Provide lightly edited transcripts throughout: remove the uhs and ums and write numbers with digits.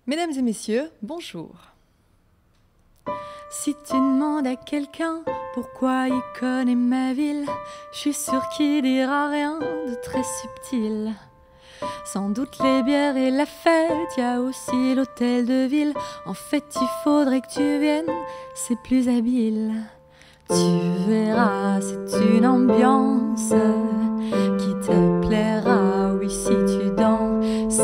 Mesdames et messieurs, bonjour. Si tu demandes à quelqu'un pourquoi il connaît ma ville, je suis sûre qu'il dira rien de très subtil. Sans doute les bières et la fête, y a aussi l'hôtel de ville. En fait, il faudrait que tu viennes, c'est plus habile. Tu verras, c'est une ambiance qui te plaira, oui, si tu danses.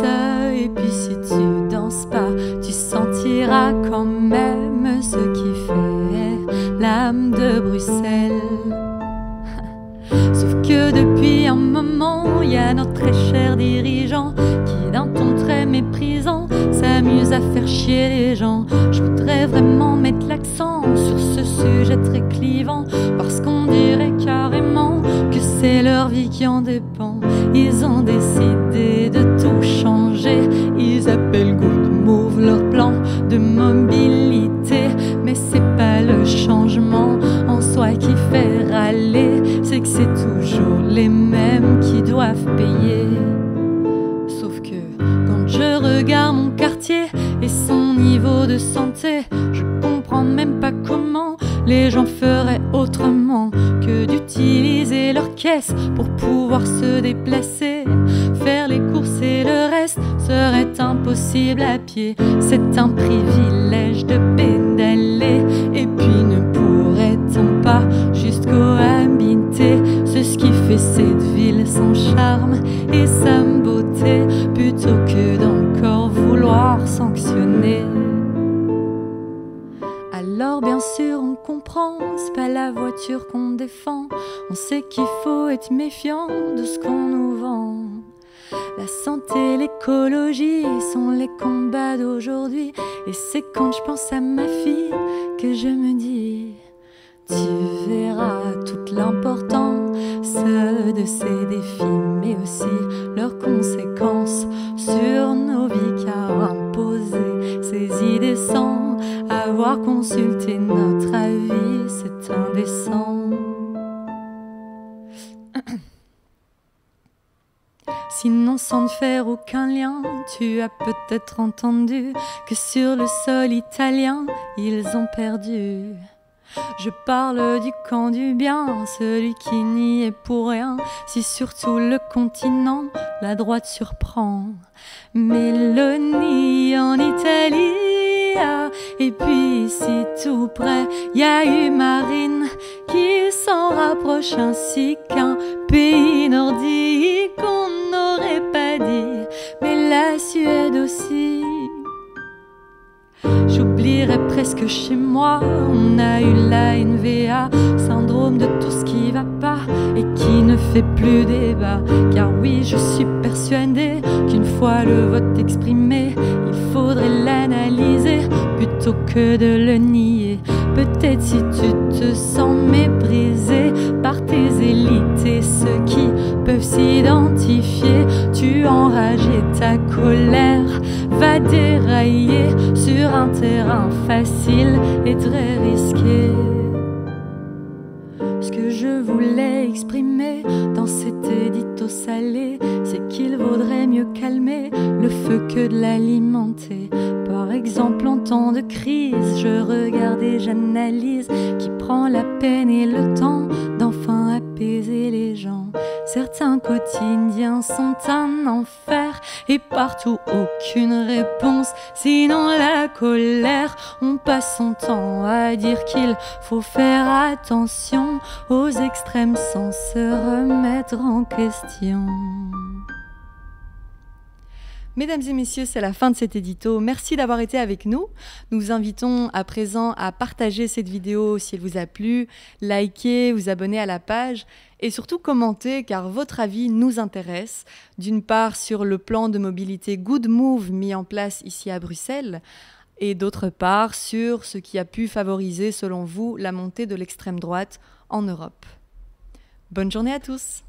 Et puis si tu danses pas, tu sentiras quand même ce qui fait l'âme de Bruxelles. Sauf que depuis un moment, y a notre très cher dirigeant qui, d'un ton très méprisant, s'amuse à faire chier les gens. Je voudrais vraiment mettre l'accent sur ce sujet très clivant, parce qu'on dirait carrément que c'est leur vie qui en dépend. Ils ont décidé de tout changer, ils appellent Good Move leur plan de mobilité. Mais c'est pas le changement en soi qui fait râler, c'est que c'est toujours les mêmes qui doivent payer. Sauf que quand je regarde mon quartier et son niveau de santé, je comprends même pas comment les gens feraient autrement que d'utiliser leur caisse pour pouvoir se déplacer. Faire les courses et le reste serait impossible à pied. C'est un privilège de pédaler. Et puis ne pourrait-on pas juste cohabiter? C'est ce qui fait cette ville, son charme et sa beauté, plutôt que d'encore vouloir sanctionner. Alors bien sûr on comprend, c'est pas la voiture qu'on défend. On sait qu'il faut être méfiant de ce qu'on nous vend. La santé, l'écologie sont les combats d'aujourd'hui. Et c'est quand je pense à ma fille que je me dis: tu verras toute l'importance de ces défis, mais aussi leurs conséquences sur nos vies, car imposer ces idées sans avoir consulté notre avis, c'est indécent. Sinon, sans ne faire aucun lien, tu as peut-être entendu que sur le sol italien, ils ont perdu. Je parle du camp du bien, celui qui n'y est pour rien. Si sur tout le continent, la droite surprend. Mélanie en Italie, et puis ici tout près, y a eu Marine qui s'en rapproche ainsi qu'un pays nordique qu'on n'aurait pas dit, mais la Suède aussi. J'oublierais presque chez moi, on a eu la NVA, syndrome de tout ce qui va pas et qui ne fait plus débat. Car oui, je suis persuadée qu'une fois le vote exprimé, il faudrait l'analyser plutôt que de le nier. Peut-être si tu te sens méprisé par tes élites et ceux qui peuvent s'identifier, tu enrages et ta colère va dérailler sur un terrain facile et très risqué. Ce que je voulais exprimer dans cet édito salé, c'est qu'il vaudrait mieux calmer le feu que de l'alimenter. Par exemple, en temps de crise, je regarde et j'analyse qui prend la peine et le temps d'enfin apaiser les gens. Certains quotidiens sont un enfer et partout aucune réponse, sinon la colère. On passe son temps à dire qu'il faut faire attention aux extrêmes sans se remettre en question. Mesdames et messieurs, c'est la fin de cet édito. Merci d'avoir été avec nous. Nous vous invitons à présent à partager cette vidéo si elle vous a plu, liker, vous abonner à la page et surtout commenter, car votre avis nous intéresse. D'une part sur le plan de mobilité Good Move mis en place ici à Bruxelles, et d'autre part sur ce qui a pu favoriser selon vous la montée de l'extrême droite en Europe. Bonne journée à tous!